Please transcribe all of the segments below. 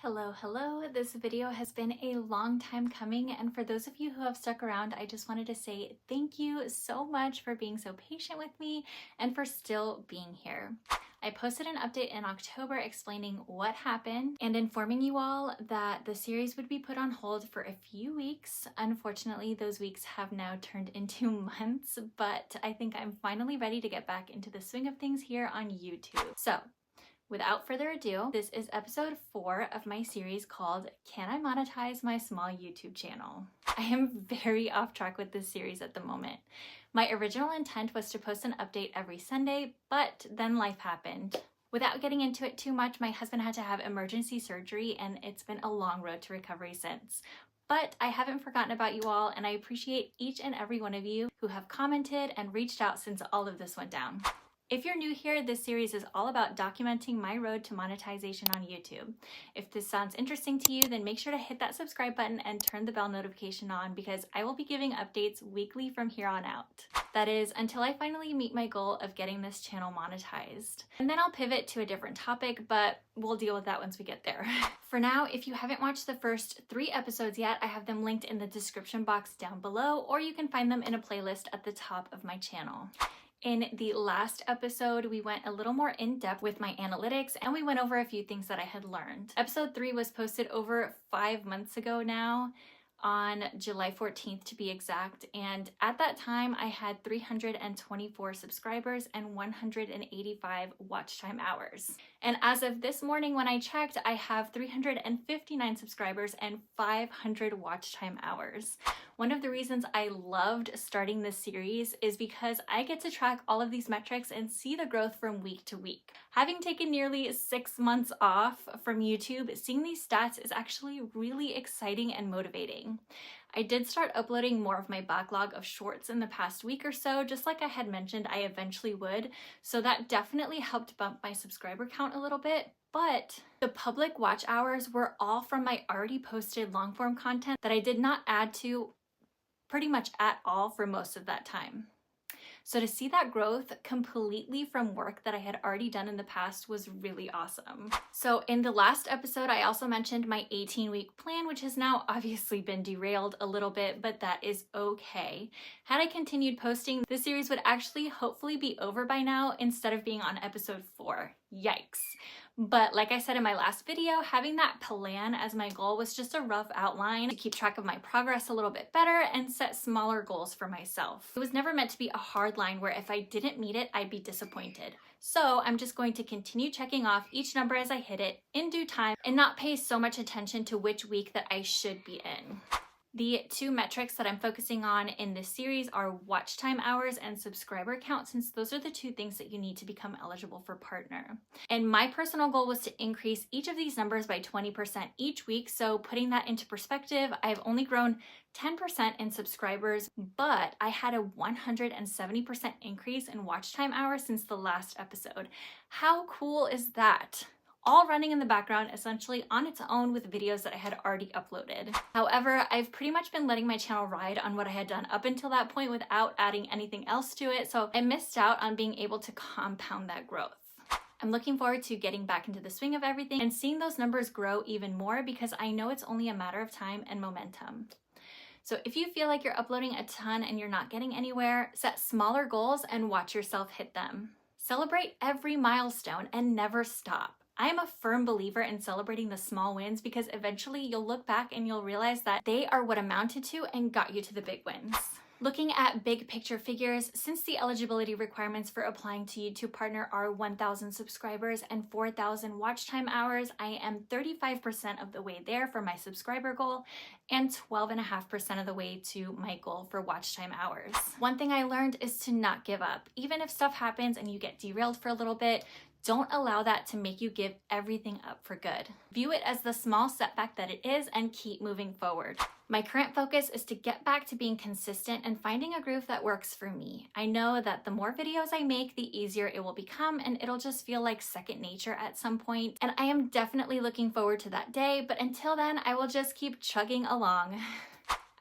Hello. This video has been a long time coming, and for those of you who have stuck around, I just wanted to say thank you so much for being so patient with me and for still being here. I posted an update in October explaining what happened and informing you all that the series would be put on hold for a few weeks. Unfortunately, those weeks have now turned into months, but I think I'm finally ready to get back into the swing of things here on YouTube. So, without further ado, this is episode 4 of my series called Can I Monetize My Small YouTube Channel? I am very off track with this series at the moment. My original intent was to post an update every Sunday, but then life happened. Without getting into it too much, my husband had to have emergency surgery, and it's been a long road to recovery since. But I haven't forgotten about you all, and I appreciate each and every one of you who have commented and reached out since all of this went down. If you're new here, this series is all about documenting my road to monetization on YouTube. If this sounds interesting to you, then make sure to hit that subscribe button and turn the bell notification on because I will be giving updates weekly from here on out. That is, until I finally meet my goal of getting this channel monetized. And then I'll pivot to a different topic, but we'll deal with that once we get there. For now, if you haven't watched the first 3 episodes yet, I have them linked in the description box down below, or you can find them in a playlist at the top of my channel. In the last episode, we went a little more in depth with my analytics and we went over a few things that I had learned. Episode 3 was posted over 5 months ago now, on July 14th to be exact, and at that time I had 324 subscribers and 185 watch time hours. And as of this morning when I checked, I have 359 subscribers and 500 watch time hours. One of the reasons I loved starting this series is because I get to track all of these metrics and see the growth from week to week. Having taken nearly 6 months off from YouTube, seeing these stats is actually really exciting and motivating. I did start uploading more of my backlog of shorts in the past week or so, just like I had mentioned I eventually would, so that definitely helped bump my subscriber count a little bit. But the public watch hours were all from my already posted long form content that I did not add to pretty much at all for most of that time. So to see that growth completely from work that I had already done in the past was really awesome. So in the last episode, I also mentioned my 18-week plan, which has now obviously been derailed a little bit, but that is okay. Had I continued posting, this series would actually hopefully be over by now instead of being on episode 4. Yikes. But like I said in my last video, having that plan as my goal was just a rough outline to keep track of my progress a little bit better and set smaller goals for myself. It was never meant to be a hard line where if I didn't meet it, I'd be disappointed. So I'm just going to continue checking off each number as I hit it in due time and not pay so much attention to which week that I should be in. The 2 metrics that I'm focusing on in this series are watch time hours and subscriber count, since those are the 2 things that you need to become eligible for partner. And my personal goal was to increase each of these numbers by 20% each week. So putting that into perspective, I've only grown 10% in subscribers, but I had a 170% increase in watch time hours since the last episode. How cool is that? All running in the background essentially on its own with videos that I had already uploaded. However, I've pretty much been letting my channel ride on what I had done up until that point without adding anything else to it, so I missed out on being able to compound that growth. I'm looking forward to getting back into the swing of everything and seeing those numbers grow even more because I know it's only a matter of time and momentum. So if you feel like you're uploading a ton and you're not getting anywhere, set smaller goals and watch yourself hit them. Celebrate every milestone and never stop. I am a firm believer in celebrating the small wins because eventually you'll look back and you'll realize that they are what amounted to and got you to the big wins. Looking at big picture figures, since the eligibility requirements for applying to YouTube Partner are 1,000 subscribers and 4,000 watch time hours, I am 35% of the way there for my subscriber goal and 12.5% of the way to my goal for watch time hours. One thing I learned is to not give up. Even if stuff happens and you get derailed for a little bit, don't allow that to make you give everything up for good. View it as the small setback that it is and keep moving forward. My current focus is to get back to being consistent and finding a groove that works for me. I know that the more videos I make, the easier it will become and it'll just feel like second nature at some point. And I am definitely looking forward to that day, but until then, I will just keep chugging along.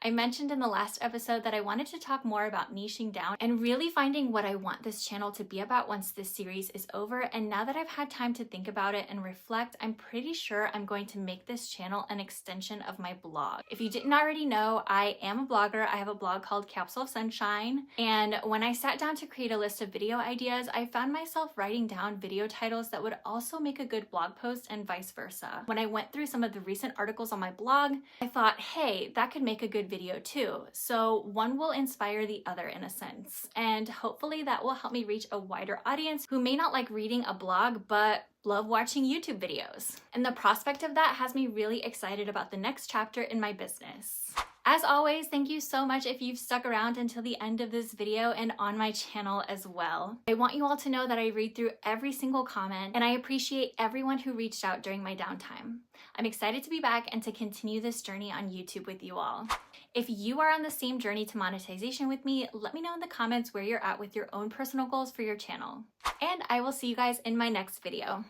I mentioned in the last episode that I wanted to talk more about niching down and really finding what I want this channel to be about once this series is over. And now that I've had time to think about it and reflect, I'm pretty sure I'm going to make this channel an extension of my blog. If you didn't already know, I am a blogger. I have a blog called Capsule of Sunshine. And when I sat down to create a list of video ideas, I found myself writing down video titles that would also make a good blog post and vice versa. When I went through some of the recent articles on my blog, I thought, hey, that could make a good video too. So one will inspire the other in a sense. And hopefully that will help me reach a wider audience who may not like reading a blog, but love watching YouTube videos. And the prospect of that has me really excited about the next chapter in my business. As always, thank you so much if you've stuck around until the end of this video and on my channel as well. I want you all to know that I read through every single comment and I appreciate everyone who reached out during my downtime. I'm excited to be back and to continue this journey on YouTube with you all. If you are on the same journey to monetization with me, let me know in the comments where you're at with your own personal goals for your channel. And I will see you guys in my next video.